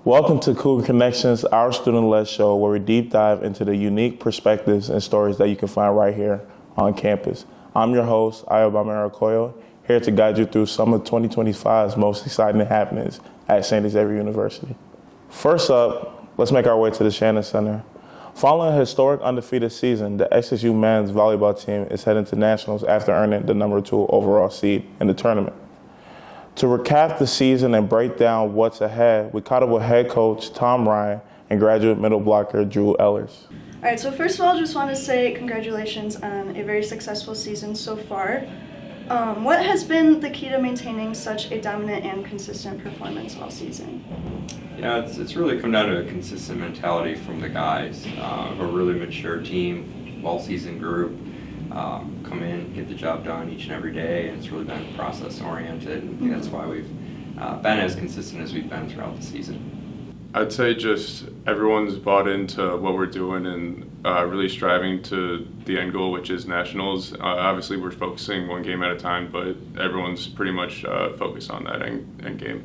Welcome to Cougar Connections, our student-led show where we deep dive into the unique perspectives and stories that you can find right here on campus. I'm your host, Ayobamero Koyo, here to guide you through some of 2025's most exciting happenings at St. Xavier University. First up, let's make our way to the Shannon Center. Following a historic undefeated season, the SSU men's volleyball team is heading to nationals after earning the number 2 overall seed in the tournament. To recap the season and break down what's ahead, we caught up with head coach Tom Ryan and graduate middle blocker Drew Ellers. All right, so first of all, I just want to say congratulations on a very successful season so far. What has been the key to maintaining such a dominant and consistent performance all season? Yeah, it's really come down to a consistent mentality from the guys. A really mature team, well-seasoned group. Come in, get the job done each and every day, and it's really been process-oriented, and I think that's why we've been as consistent as we've been throughout the season. I'd say just everyone's bought into what we're doing and really striving to the end goal, which is nationals. Obviously, we're focusing one game at a time, but everyone's pretty much focused on that end game.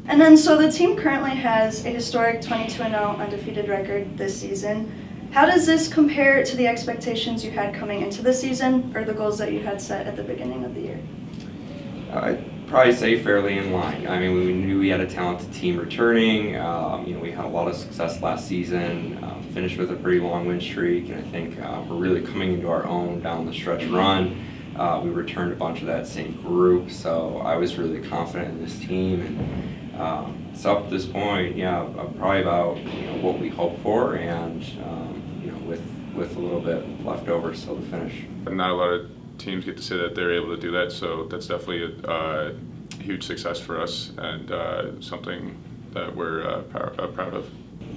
And then, so the team currently has a historic 22-0 undefeated record this season. How does this compare to the expectations you had coming into the season or the goals that you had set at the beginning of the year? I'd probably say fairly in line. I mean, we knew we had a talented team returning. We had a lot of success last season, finished with a pretty long win streak, and I think we're really coming into our own down the stretch run. We returned a bunch of that same group, so I was really confident in this team. And so up to this point, probably about what we hoped for, and with a little bit left over still to finish. Not a lot of teams get to say that they're able to do that, so that's definitely a huge success for us and something that we're proud of.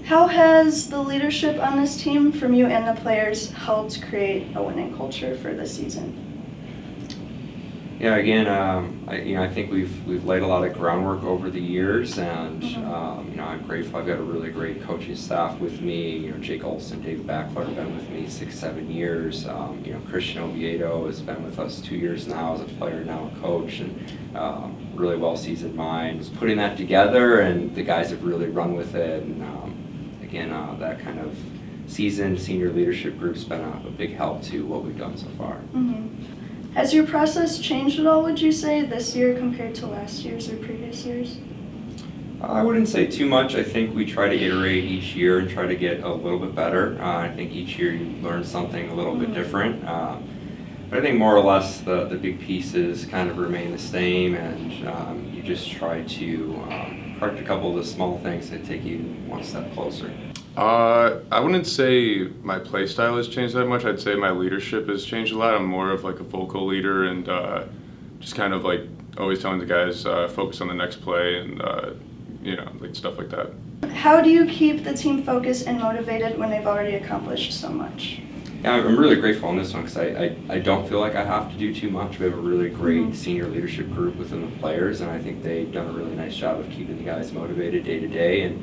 How has the leadership on this team from you and the players helped create a winning culture for this season? Yeah, again, I think we've laid a lot of groundwork over the years, and I'm grateful. I've got a really great coaching staff with me. Jake Olson, Dave Backler have been with me 6-7 years. Christian Oviedo has been with us 2 years now as a player, now a coach, and really well-seasoned minds. Putting that together, and the guys have really run with it. And that kind of seasoned senior leadership group's been a big help to what we've done so far. Mm-hmm. Has your process changed at all, would you say, this year compared to last year's or previous years? I wouldn't say too much. I think we try to iterate each year and try to get a little bit better. I think each year you learn something a little bit different. But I think more or less the big pieces kind of remain the same, and you just try to correct a couple of the small things that take you one step closer. I wouldn't say my play style has changed that much. I'd say my leadership has changed a lot. I'm more of like a vocal leader and just kind of like always telling the guys focus on the next play and like stuff like that. How do you keep the team focused and motivated when they've already accomplished so much? Yeah, I'm really grateful on this one because I don't feel like I have to do too much. We have a really great senior leadership group within the players, and I think they've done a really nice job of keeping the guys motivated day to day. And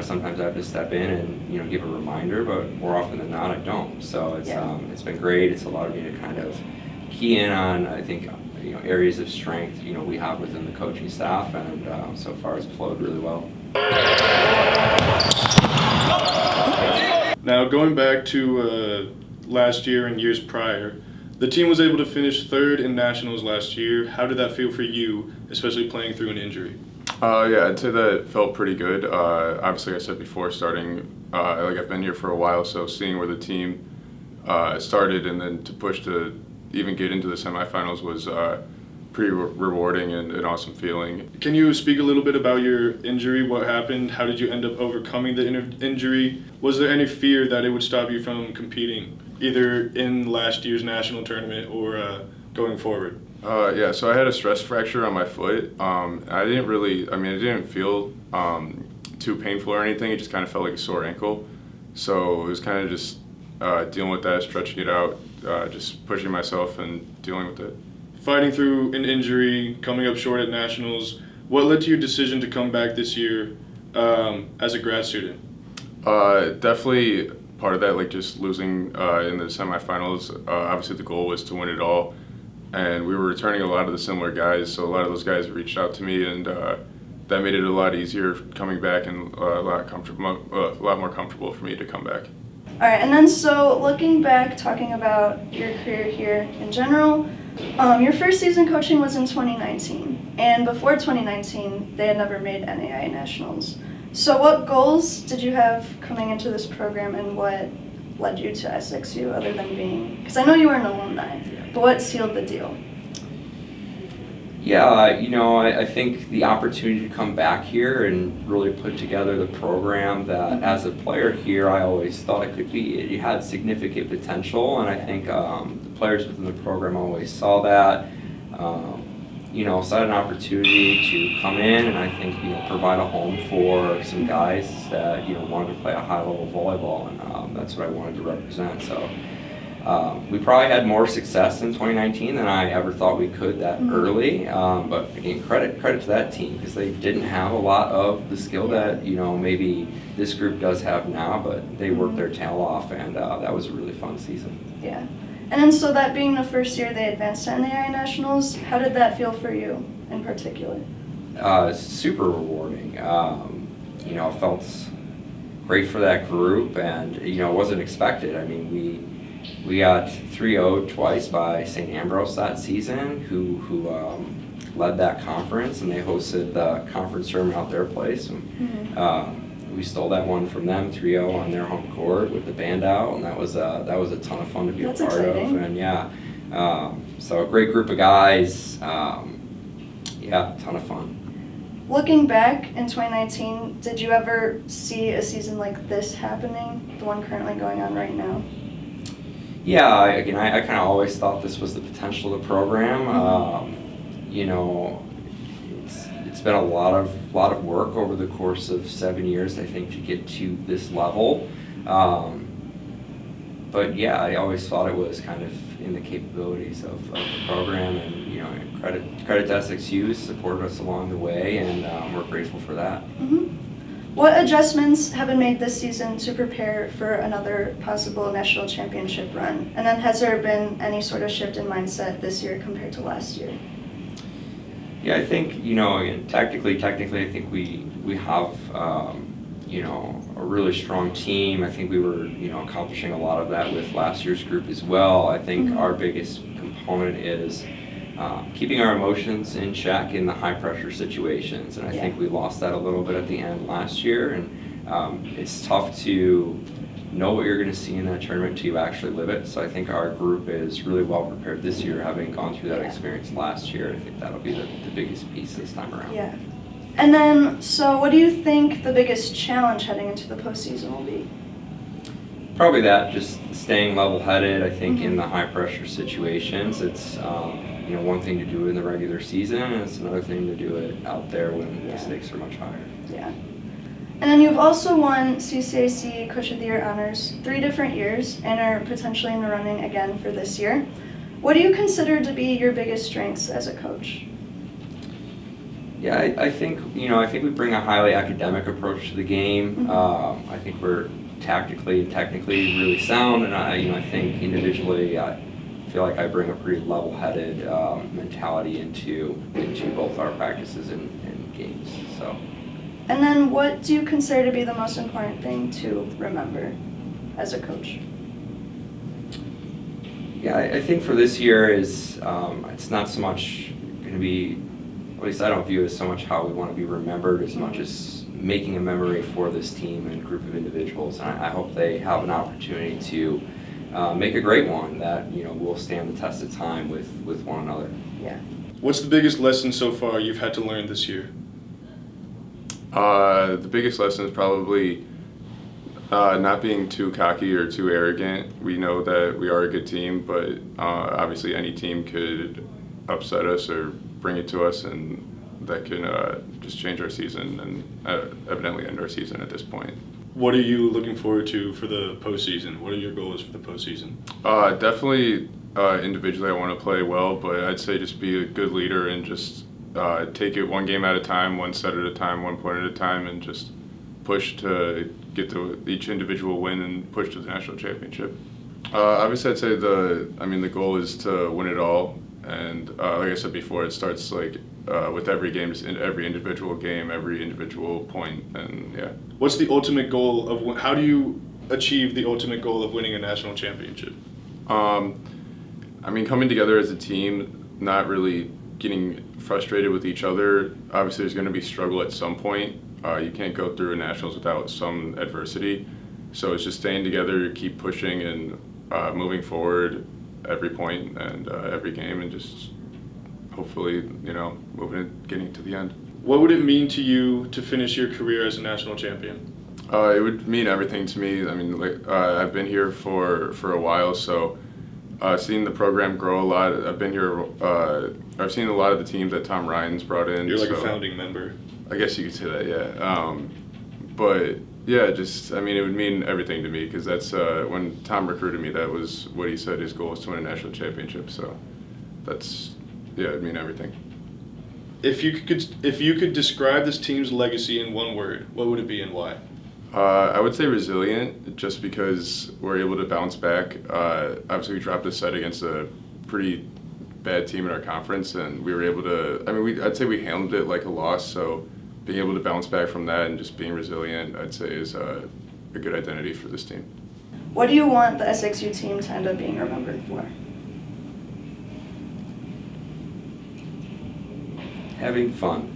sometimes I have to step in and give a reminder, but more often than not, I don't. So it's been great. It's allowed me to kind of key in on, I think, areas of strength we have within the coaching staff, and so far it's flowed really well. Now, going back to last year and years prior, the team was able to finish 3rd in nationals last year. How did that feel for you, especially playing through an injury? I'd say that it felt pretty good. Obviously, like I said before, starting, I've been here for a while, so seeing where the team started and then to push to even get into the semifinals was pretty rewarding and an awesome feeling. Can you speak a little bit about your injury? What happened? How did you end up overcoming the injury? Was there any fear that it would stop you from competing, either in last year's national tournament or going forward? So I had a stress fracture on my foot. It didn't feel too painful or anything. It just kind of felt like a sore ankle. So it was kind of just dealing with that, stretching it out, just pushing myself and dealing with it. Fighting through an injury, coming up short at nationals, what led to your decision to come back this year as a grad student? Definitely part of that, like just losing in the semifinals. Obviously the goal was to win it all. And we were returning a lot of the similar guys, so a lot of those guys reached out to me and that made it a lot easier coming back and a lot more comfortable for me to come back. All right, and then so looking back, talking about your career here in general, your first season coaching was in 2019, and before 2019, they had never made NAIA Nationals. So what goals did you have coming into this program, and what led you to SXU other than being, because I know you were an alumni, but what sealed the deal? Yeah, I think the opportunity to come back here and really put together the program that, as a player here, I always thought it could be. It had significant potential, and I think the players within the program always saw that. So I had an opportunity to come in and I think, provide a home for some guys that, wanted to play a high-level volleyball, and that's what I wanted to represent. So we probably had more success in 2019 than I ever thought we could that early. But again, credit to that team, because they didn't have a lot of the skill that, maybe this group does have now, but they worked their tail off, and that was a really fun season. Yeah. And then so that being the first year they advanced to NAIA Nationals, how did that feel for you in particular? Super rewarding. It felt great for that group, and it wasn't expected. I mean, we got 3-0'd twice by St. Ambrose that season, who led that conference, and they hosted the conference tournament out their place. And, we stole that one from them, 3-0 on their home court with the band out, and that was a ton of fun to be a part exciting. of. And so a great group of guys. Ton of fun. Looking back in 2019, did you ever see a season like this happening, the one currently going on right now? Yeah, I kind of always thought this was the potential of the program. It's been a lot of work over the course of 7 years, I think, to get to this level. But yeah, I always thought it was kind of in the capabilities of the program, and credit to SXU, supported us along the way, and we're grateful for that. What adjustments have been made this season to prepare for another possible national championship run? And then has there been any sort of shift in mindset this year compared to last year? Yeah, I think, again, technically, I think we have, a really strong team. I think we were, accomplishing a lot of that with last year's group as well. I think our biggest component is keeping our emotions in check in the high-pressure situations, and I think we lost that a little bit at the end last year, and it's tough to know what you're going to see in that tournament until you actually live it. So I think our group is really well prepared this year, having gone through that experience last year. I think that'll be the biggest piece this time around. Yeah. And then, so what do you think the biggest challenge heading into the postseason will be? Probably that, just staying level-headed. I think in the high-pressure situations, it's one thing to do it in the regular season, and it's another thing to do it out there when the stakes are much higher. Yeah. And then you've also won CCAC Coach of the Year honors 3 different years and are potentially in the running again for this year. What do you consider to be your biggest strengths as a coach? Yeah, I think we bring a highly academic approach to the game. I think we're tactically and technically really sound, and I think individually I feel like I bring a pretty level-headed mentality into both our practices and games. So. And then what do you consider to be the most important thing to remember as a coach? Yeah, I think for this year is it's not so much going to be, at least I don't view it as so much how we want to be remembered as much as making a memory for this team and group of individuals. And I hope they have an opportunity to make a great one that will stand the test of time with one another. Yeah. What's the biggest lesson so far you've had to learn this year? The biggest lesson is probably not being too cocky or too arrogant. We know that we are a good team, but obviously any team could upset us or bring it to us, and that can just change our season and evidently end our season at this point. What are you looking forward to for the postseason? What are your goals for the postseason? Definitely individually I want to play well, but I'd say just be a good leader and just take it one game at a time, one set at a time, 1 point at a time, and just push to get to each individual win and push to the national championship. Obviously, I'd say the goal is to win it all And like I said before, it starts like with every game, just in every individual game, every individual point, and yeah. What's the ultimate goal of how do you achieve the ultimate goal of winning a national championship? I mean, coming together as a team, not really getting frustrated with each other. Obviously, there's going to be struggle at some point. You can't go through a nationals without some adversity. So it's just staying together, keep pushing, and moving forward every point and every game, and just hopefully, moving and getting to the end. What would it mean to you to finish your career as a national champion? It would mean everything to me. I mean, I've been here for a while, so seeing the program grow a lot. I've been here. I've seen a lot of the teams that Tom Ryan's brought in. You're like so a founding member. I guess you could say that, yeah. But yeah, it would mean everything to me, because that's when Tom recruited me. That was what he said his goal was to win a national championship. So it'd mean everything. If you could describe this team's legacy in one word, what would it be and why? I would say resilient, just because we're able to bounce back. Obviously, we dropped a set against a pretty bad team in our conference, and we were able to. I'd say we handled it like a loss. So being able to bounce back from that and just being resilient, I'd say is a good identity for this team. What do you want the SXU team to end up being remembered for? Having fun.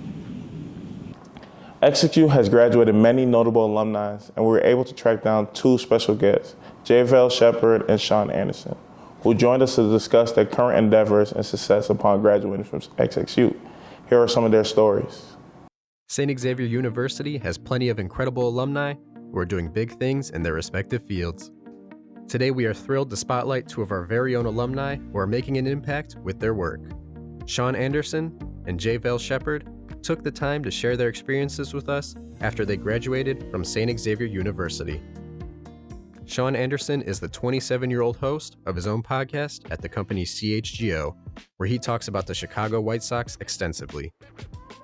XXU has graduated many notable alumni, and we were able to track down two special guests, Javel Shepard and Sean Anderson, who joined us to discuss their current endeavors and success upon graduating from XXU. Here are some of their stories. St. Xavier University has plenty of incredible alumni who are doing big things in their respective fields. Today, we are thrilled to spotlight two of our very own alumni who are making an impact with their work. Sean Anderson and Javel Shepard took the time to share their experiences with us after they graduated from St. Xavier University. Sean Anderson is the 27-year-old host of his own podcast at the company CHGO, where he talks about the Chicago White Sox extensively.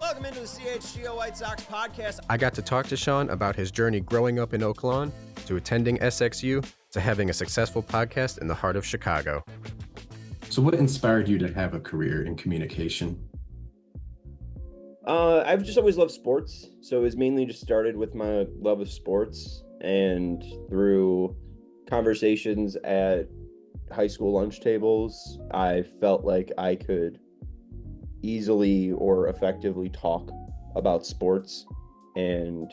Welcome into the CHGO White Sox podcast. I got to talk to Sean about his journey growing up in Oak Lawn, to attending SXU, to having a successful podcast in the heart of Chicago. So what inspired you to have a career in communication? I've just always loved sports, so it was mainly just started with my love of sports, and through conversations at high school lunch tables, I felt like I could easily or effectively talk about sports, and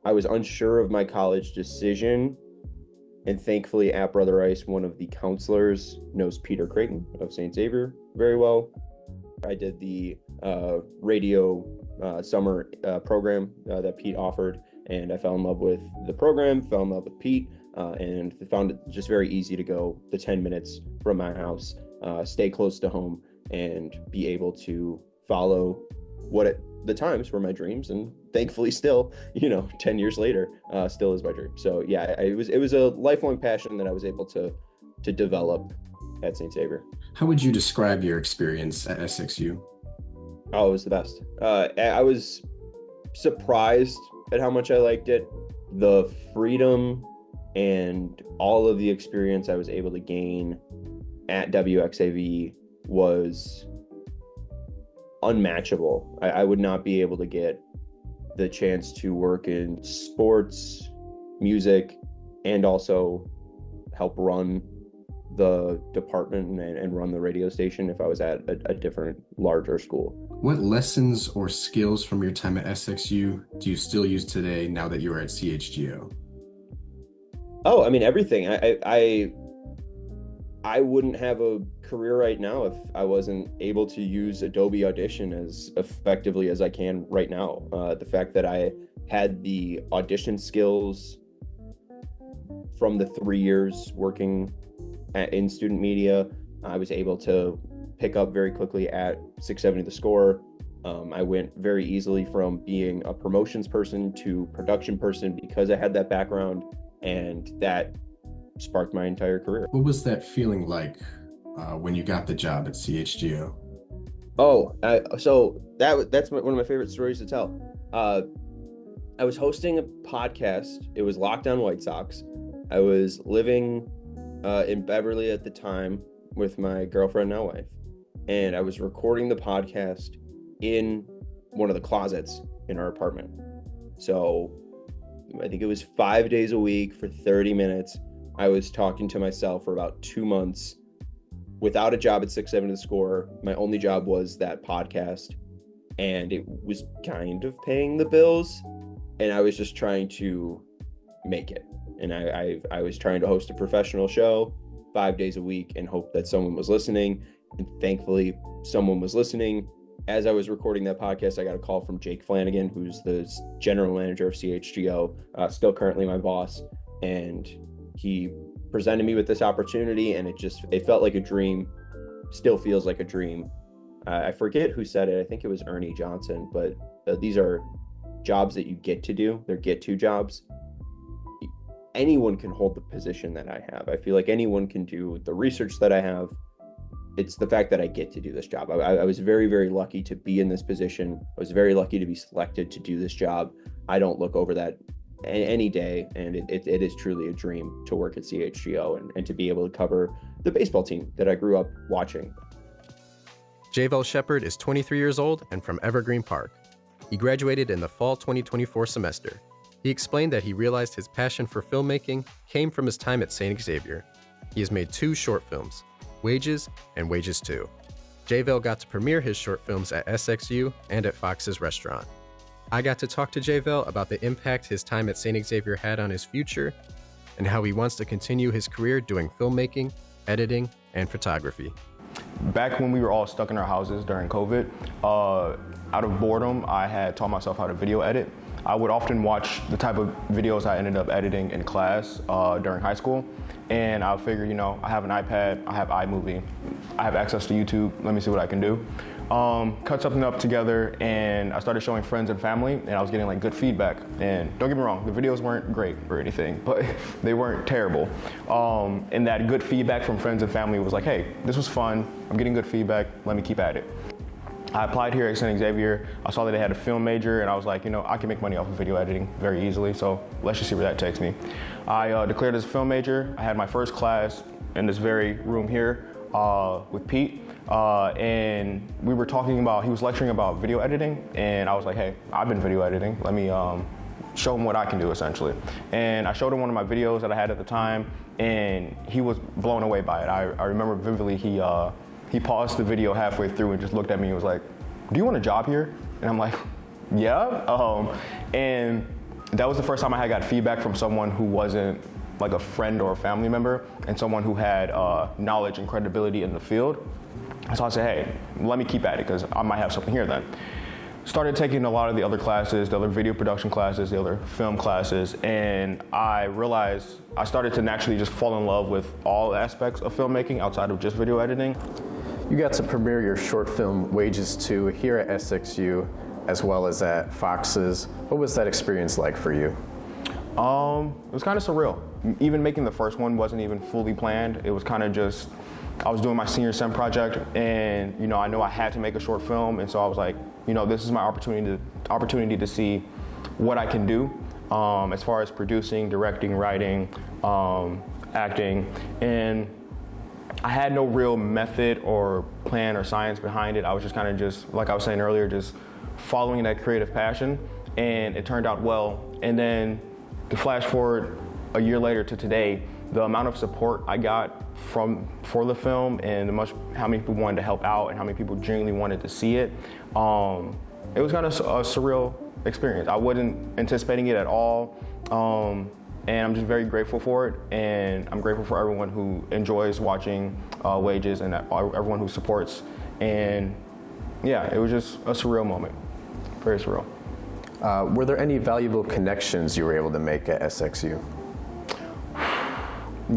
I was unsure of my college decision, and thankfully at Brother Ice, one of the counselors knows Peter Creighton of St. Xavier very well. I did the radio summer program that Pete offered, and I fell in love with the program, fell in love with Pete, and found it just very easy to go the 10 minutes from my house, stay close to home, and be able to follow what at the times were my dreams, and thankfully still, 10 years later, still is my dream. So yeah, it was a lifelong passion that I was able to develop at St. Xavier. How would you describe your experience at SXU? Oh, it was the best. I was surprised at how much I liked it. The freedom and all of the experience I was able to gain at WXAV was unmatchable. I would not be able to get the chance to work in sports, music, and also help run the department and run the radio station if I was at a different, larger school. What lessons or skills from your time at SXU do you still use today now that you are at CHGO? Oh, everything. I wouldn't have a career right now if I wasn't able to use Adobe Audition as effectively as I can right now. The fact that I had the audition skills from the 3 years working in student media, I was able to pick up very quickly at 670 The Score. I went very easily from being a promotions person to production person because I had that background, and that sparked my entire career. What was that feeling like when you got the job at CHGO? So that's one of my favorite stories to tell. I was hosting a podcast. It was Lockdown White Sox. I was living in Beverly at the time with my girlfriend, now wife, and I was recording the podcast in one of the closets in our apartment. So I think it was 5 days a week for 30 minutes. I was talking to myself for about 2 months without a job at 6-7 to the score. My only job was that podcast, and it was kind of paying the bills, and I was just trying to make it. And I was trying to host a professional show 5 days a week and hope that someone was listening. And thankfully, someone was listening. As I was recording that podcast, I got a call from Jake Flanagan, who's the general manager of CHGO, still currently my boss. And he presented me with this opportunity, and it felt like a dream, still feels like a dream. I forget who said it. I think it was Ernie Johnson, but these are jobs that you get to do. They're get-to jobs. Anyone can hold the position that I have. I feel like anyone can do the research that I have. It's the fact that I get to do this job. I was very, very lucky to be in this position. I was very lucky to be selected to do this job. I don't look over that any day, and it is truly a dream to work at CHGO and to be able to cover the baseball team that I grew up watching. Javel Shepard is 23 years old and from Evergreen Park. He graduated in the fall 2024 semester. He explained that he realized his passion for filmmaking came from his time at St. Xavier. He has made 2 short films, Wages and Wages 2. Javel got to premiere his short films at SXU and at Fox's Restaurant. I got to talk to Javel about the impact his time at St. Xavier had on his future and how he wants to continue his career doing filmmaking, editing, and photography. Back when we were all stuck in our houses during COVID, out of boredom, I had taught myself how to video edit. I would often watch the type of videos I ended up editing in class during high school. And I figured, I have an iPad, I have iMovie, I have access to YouTube, let me see what I can do. Cut something up together, and I started showing friends and family, and I was getting good feedback. And don't get me wrong, the videos weren't great or anything, but they weren't terrible. And that good feedback from friends and family was like, hey, this was fun, I'm getting good feedback, let me keep at it. I applied here at St. Xavier. I saw that they had a film major, and I was like, I can make money off of video editing very easily, so let's just see where that takes me. I declared as a film major. I had my first class in this very room here with Pete, and we were talking about, he was lecturing about video editing, and I was like, hey, I've been video editing. Let me show him what I can do, essentially. And I showed him one of my videos that I had at the time, and he was blown away by it. I remember vividly, he paused the video halfway through and just looked at me and was like, do you want a job here? And I'm like, yeah. And that was the first time I had got feedback from someone who wasn't like a friend or a family member, and someone who had knowledge and credibility in the field. So I said, hey, let me keep at it, because I might have something here then. Started taking a lot of the other classes, the other video production classes, the other film classes, and I realized I started to naturally just fall in love with all aspects of filmmaking outside of just video editing. You got to premiere your short film Wages 2 here at SXU as well as at Fox's. What was that experience like for you? It was kind of surreal. Even making the first one wasn't even fully planned. It was kind of just, I was doing my senior sem project, and I know I had to make a short film, and so I was like, this is my opportunity to see what I can do as far as producing, directing, writing, acting, and I had no real method or plan or science behind it. I was just kind of just, like I was saying earlier, just following that creative passion, and it turned out well. And then to flash forward a year later to today, the amount of support I got for the film, and how many people wanted to help out and how many people genuinely wanted to see it, it was kind of a surreal experience. I wasn't anticipating it at all. And I'm just very grateful for it, and I'm grateful for everyone who enjoys watching Wages and everyone who supports. And yeah, it was just a surreal moment, very surreal. Were there any valuable connections you were able to make at SXU?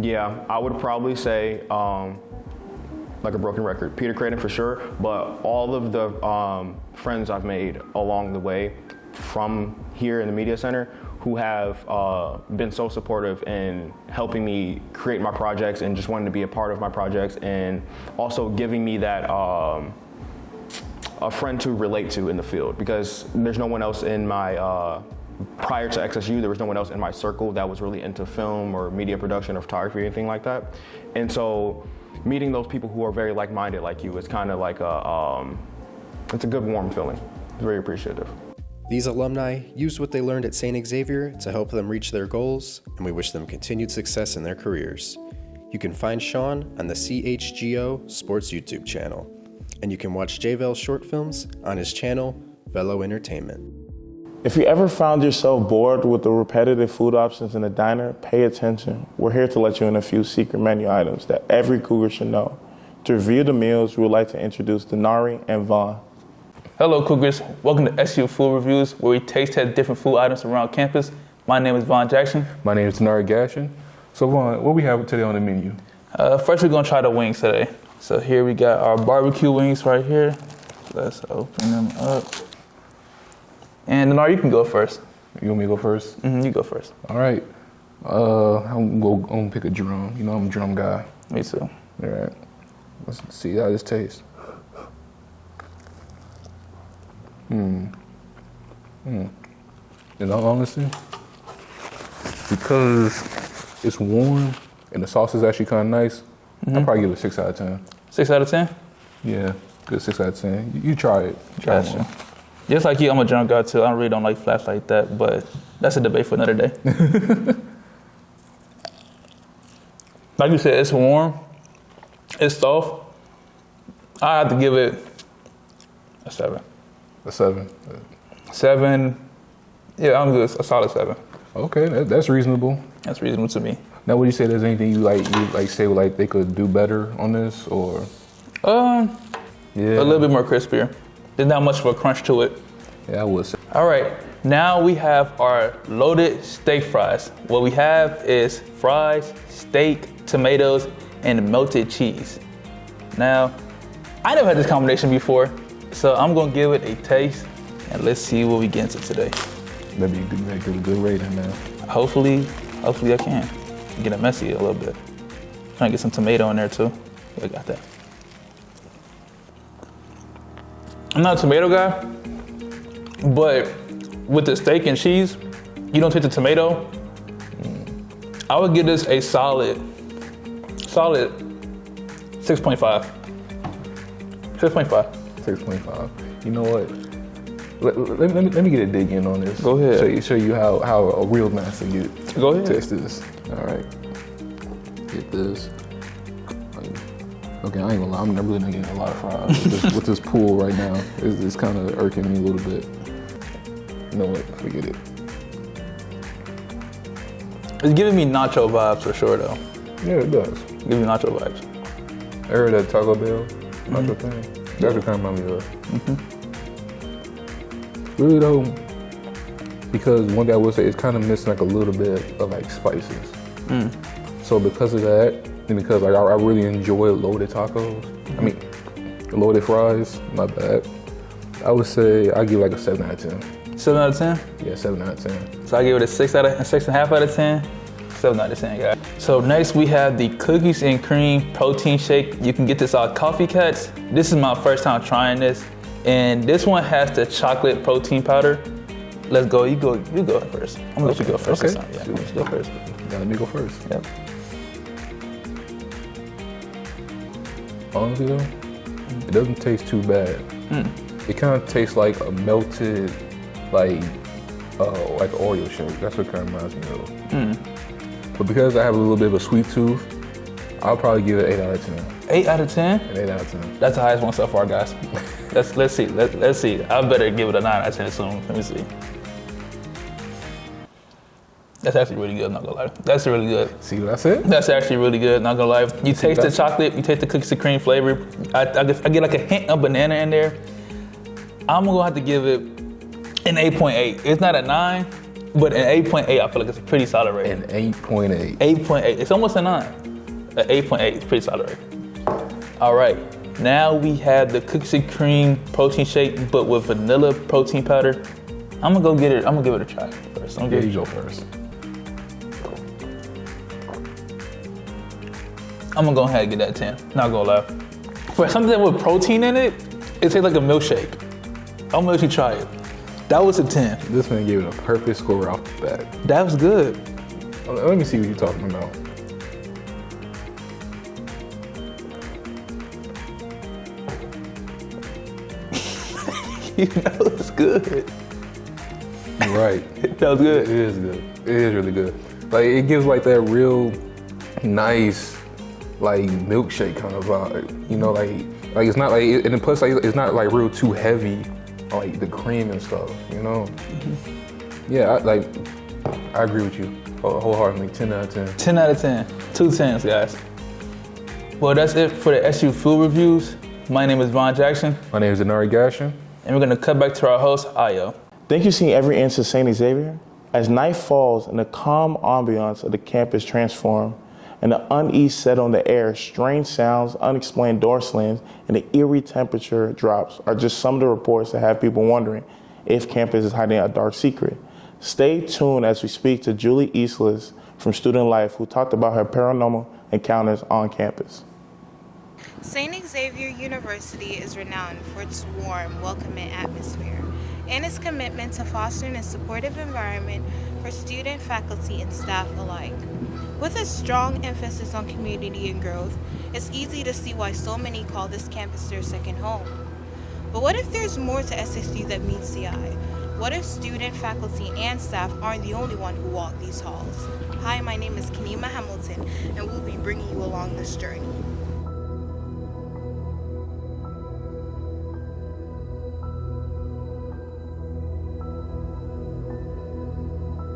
Yeah, I would probably say, like a broken record, Peter Creighton for sure, but all of the friends I've made along the way from here in the Media Center who have been so supportive in helping me create my projects and just wanting to be a part of my projects, and also giving me that a friend to relate to in the field, because there's no one else in my prior to XSU, there was no one else in my circle that was really into film or media production or photography or anything like that. And so meeting those people who are very like-minded like you is kind of like it's a good warm feeling. It's very appreciative. These alumni used what they learned at St. Xavier to help them reach their goals, and we wish them continued success in their careers. You can find Sean on the CHGO Sports YouTube channel, and you can watch JVL's short films on his channel, Velo Entertainment. If you ever found yourself bored with the repetitive food options in a diner, pay attention. We're here to let you in a few secret menu items that every Cougar should know. To review the meals, we would like to introduce Denari and Vaughn. Hello Cougars, welcome to SU Food Reviews, where we taste test different food items around campus. My name is Vaughn Jackson. My name is Denari Gashin. So Vaughn, what we have today on the menu? First we're gonna try the wings today. So here we got our barbecue wings right here. Let's open them up. And Denari, you can go first. You want me to go first? You go first. All right. I'm gonna pick a drum. You know I'm a drum guy. Me too. All right. Let's see how this tastes. In all honesty, because it's warm and the sauce is actually kind of nice, I'd probably give it a 6 out of 10. 6 out of 10? Yeah, good 6 out of 10. You try it. Gotcha. Just like you, I'm a drum guy too. I really don't like flats like that, but that's a debate for another day. Like you said, it's warm, it's soft. I have to give it a 7. A 7. 7. Yeah, I'm good. A solid 7. Okay, that's reasonable. That's reasonable to me. Now, would you say there's anything you say like they could do better on this, or? A little bit more crispier. There's not much of a crunch to it. Yeah, I would say. All right, now we have our loaded steak fries. What we have is fries, steak, tomatoes, and melted cheese. Now, I never had this combination before, so I'm gonna give it a taste, and let's see what we get into today. Maybe you could make it a good rating, man. Hopefully I can. Get it messy a little bit. Trying to get some tomato in there too. Yeah, I got that. I'm not a tomato guy, but with the steak and cheese, you don't take the tomato. I would give this a solid 6.5. 6.5. 6.5. You know what? Let me get a dig in on this. Go ahead. Show you how a real master gets. Go ahead. Test this. All right. Get this. Okay, I ain't gonna lie. I'm really not getting a lot of fries with this pool right now. It's kind of irking me a little bit. You know what? Forget it. It's giving me nacho vibes for sure, though. Yeah, it does. It's giving me nacho vibes. I heard that Taco Bell nacho thing. That's what kind of reminds me of. Really though, because one thing I would say, it's kind of missing like a little bit of like spices. So because of that, and because like I really enjoy loaded tacos, I mean, loaded fries, not bad. I would say I give like a 7 out of 10. 7 out of 10? Yeah, 7 out of 10. So I give it a 6.5 out of 10. 7 out of 10, guys. So next we have the cookies and cream protein shake. You can get this at Coffee Cuts. This is my first time trying this. And this one has the chocolate protein powder. Let's go. You go first. I'm gonna let you go first. Okay. This time. Yeah, let's go first. Yeah, let me go first. Yep. Honestly though, it doesn't taste too bad. It kind of tastes like a melted, like Oreo shake. That's what it kind of reminds me of. But because I have a little bit of a sweet tooth, I'll probably give it 8 out of 10. 8 out of 10? An 8 out of 10. That's the highest one so far, guys. Let's see. Let's see. I better give it a 9 out of 10 soon. Let me see. That's actually really good, not gonna lie. That's really good. See what I said? That's actually really good, not gonna lie. You taste the chocolate, you taste the cookies and cream flavor. I get like a hint of banana in there. I'm gonna have to give it an 8.8. It's not a 9, but an 8.8, I feel like it's a pretty solid rating. An 8.8. 8.8, it's almost a 9. An 8.8 is pretty solid rating. All right, now we have the cookies and cream protein shake, but with vanilla protein powder. I'm gonna give it a try first. Yeah, you go first. I'm gonna go ahead and get that 10, not gonna lie. For something with protein in it, it tastes like a milkshake. I'm gonna let you try it. That was a 10. This man gave it a perfect score off the bat. That was good. Let me see what you're talking about. You know it's good. Right. That was good. It is good. It is really good. Like, it gives like that real nice, like milkshake kind of vibe. You know, like it's not like, and plus like it's not like real too heavy, like the cream and stuff. You know. Mm-hmm. Yeah, I agree with you wholeheartedly. 10 out of 10. 10 out of 10. 2 10s, guys. Well, that's it for the SU food reviews. My name is Von Jackson. My name is Denari Gashin. And we're gonna cut back to our host, Ayo. Thank you for seeing every inch of St. Xavier. As night falls and the calm ambiance of the campus transform, and the unease set on the air, strange sounds, unexplained door slams, and the eerie temperature drops are just some of the reports that have people wondering if campus is hiding a dark secret. Stay tuned as we speak to Julie Eastlis from Student Life, who talked about her paranormal encounters on campus. St. Xavier University is renowned for its warm, welcoming atmosphere and its commitment to fostering a supportive environment for student, faculty, and staff alike. With a strong emphasis on community and growth, it's easy to see why so many call this campus their second home. But what if there's more to SXU that meets the eye? What if student, faculty, and staff aren't the only one who walk these halls? Hi, my name is Kenema Hamilton, and we'll be bringing you along this journey.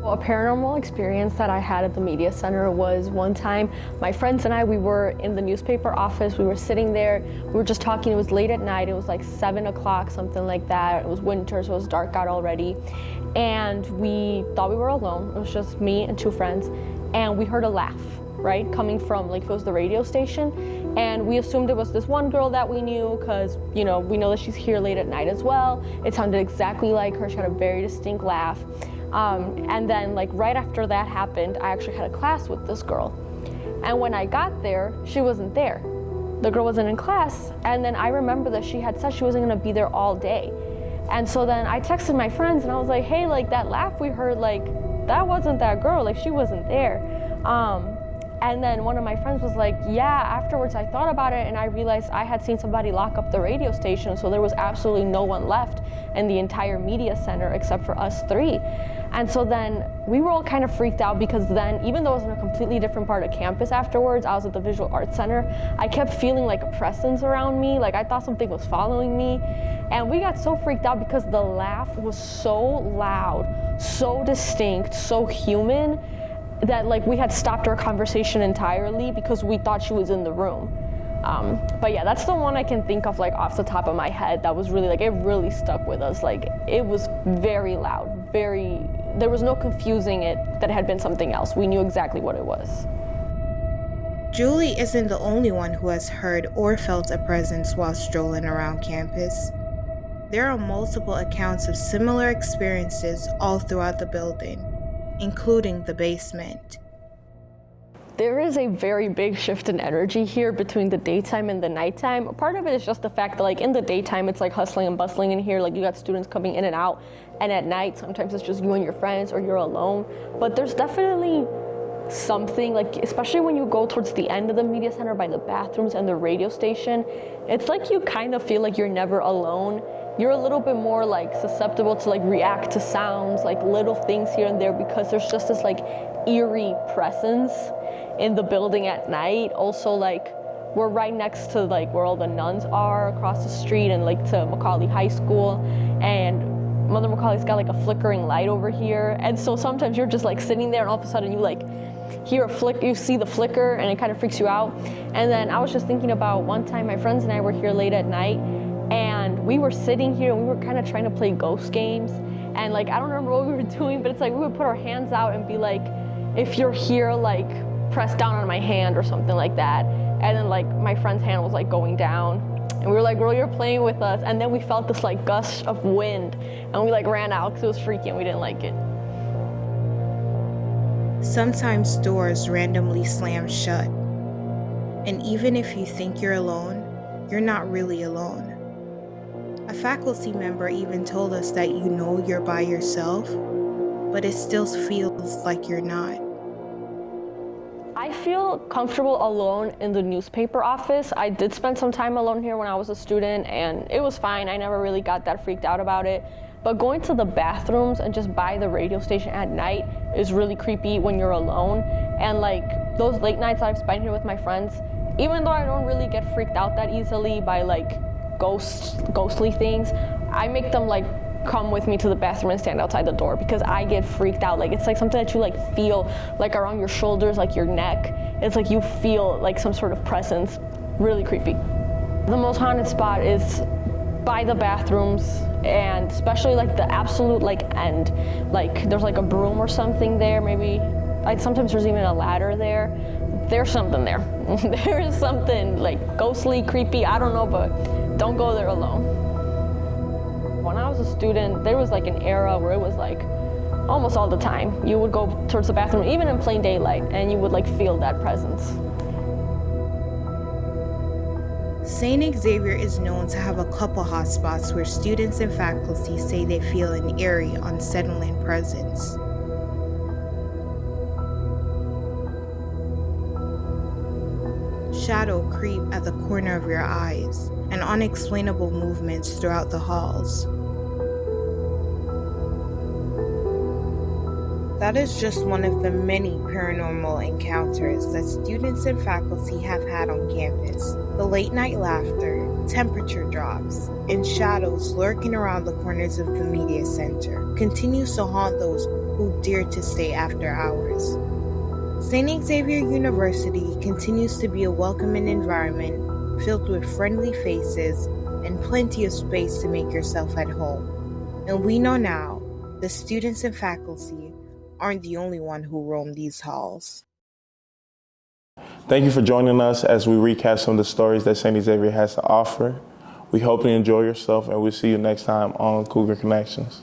A paranormal experience that I had at the media center was one time my friends and I, we were in the newspaper office, we were sitting there, we were just talking. It was late at night, it was like 7 o'clock, something like that. It was winter, so it was dark out already, and we thought we were alone. It was just me and 2 friends, and we heard a laugh, right, coming from, like, it was the radio station, and we assumed it was this one girl that we knew because, you know, we know that she's here late at night as well. It sounded exactly like her. She had a very distinct laugh. And then, like, right after that happened, I actually had a class with this girl. And when I got there, she wasn't there. The girl wasn't in class. And then I remember that she had said she wasn't gonna be there all day. And so then I texted my friends and I was like, hey, like, that laugh we heard, like, that wasn't that girl, like, she wasn't there. And then one of my friends was like, yeah, afterwards I thought about it and I realized I had seen somebody lock up the radio station, so there was absolutely no one left in the entire media center except for us 3. And so then we were all kind of freaked out because then, even though I was in a completely different part of campus afterwards, I was at the Visual Arts Center, I kept feeling like a presence around me, like I thought something was following me. And we got so freaked out because the laugh was so loud, so distinct, so human, that, like, we had stopped our conversation entirely because we thought she was in the room. But yeah, that's the one I can think of, like, off the top of my head that was really, like, it really stuck with us. Like, it was very loud, there was no confusing it that it had been something else. We knew exactly what it was. Julie isn't the only one who has heard or felt a presence while strolling around campus. There are multiple accounts of similar experiences all throughout the building, including the basement. There is a very big shift in energy here between the daytime and the nighttime. Part of it is just the fact that, like, in the daytime, it's like hustling and bustling in here. Like, you got students coming in and out. And at night, sometimes it's just you and your friends or you're alone. But there's definitely something, like, especially when you go towards the end of the media center by the bathrooms and the radio station, it's like you kind of feel like you're never alone. You're a little bit more, like, susceptible to, like, react to sounds, like little things here and there, because there's just this, like, eerie presence in the building at night. Also, like, we're right next to, like, where all the nuns are across the street, and, like, to Macaulay High School, and Mother Macaulay's got, like, a flickering light over here. And so sometimes you're just, like, sitting there and all of a sudden you, like, hear a flick, you see the flicker, and it kind of freaks you out. And then I was just thinking about one time my friends and I were here late at night, and we were sitting here and we were kind of trying to play ghost games. And, like, I don't remember what we were doing, but it's like we would put our hands out and be like, if you're here, like, press down on my hand or something like that. And then, like, my friend's hand was, like, going down. And we were like, girl, you're playing with us. And then we felt this, like, gust of wind. And we, like, ran out because it was freaky and we didn't like it. Sometimes doors randomly slam shut. And even if you think you're alone, you're not really alone. A faculty member even told us that you know you're by yourself, but it still feels like you're not. I feel comfortable alone in the newspaper office. I did spend some time alone here when I was a student, and it was fine. I never really got that freaked out about it. But going to the bathrooms and just by the radio station at night is really creepy when you're alone. And like those late nights I've spent here with my friends, even though I don't really get freaked out that easily by like ghostly things, I make them like come with me to the bathroom and stand outside the door because I get freaked out. Like it's like something that you like feel like around your shoulders, like your neck. It's like you feel like some sort of presence. Really creepy. The most haunted spot is by the bathrooms, and especially like the absolute like end. Like there's like a broom or something there, maybe. Sometimes there's even a ladder there. There's something there. There's something like ghostly, creepy, I don't know, but don't go there alone. When I was a student, there was like an era where it was like almost all the time. You would go towards the bathroom, even in plain daylight, and you would like feel that presence. St. Xavier is known to have a couple hotspots where students and faculty say they feel an eerie, unsettling presence. Shadow creep at the corner of your eyes, and unexplainable movements throughout the halls. That is just one of the many paranormal encounters that students and faculty have had on campus. The late night laughter, temperature drops, and shadows lurking around the corners of the media center continues to haunt those who dare to stay after hours. St. Xavier University continues to be a welcoming environment filled with friendly faces and plenty of space to make yourself at home. And we know now, the students and faculty aren't the only one who roam these halls. Thank you for joining us as we recap some of the stories that St. Xavier has to offer. We hope you enjoy yourself, and we'll see you next time on Cougar Connections.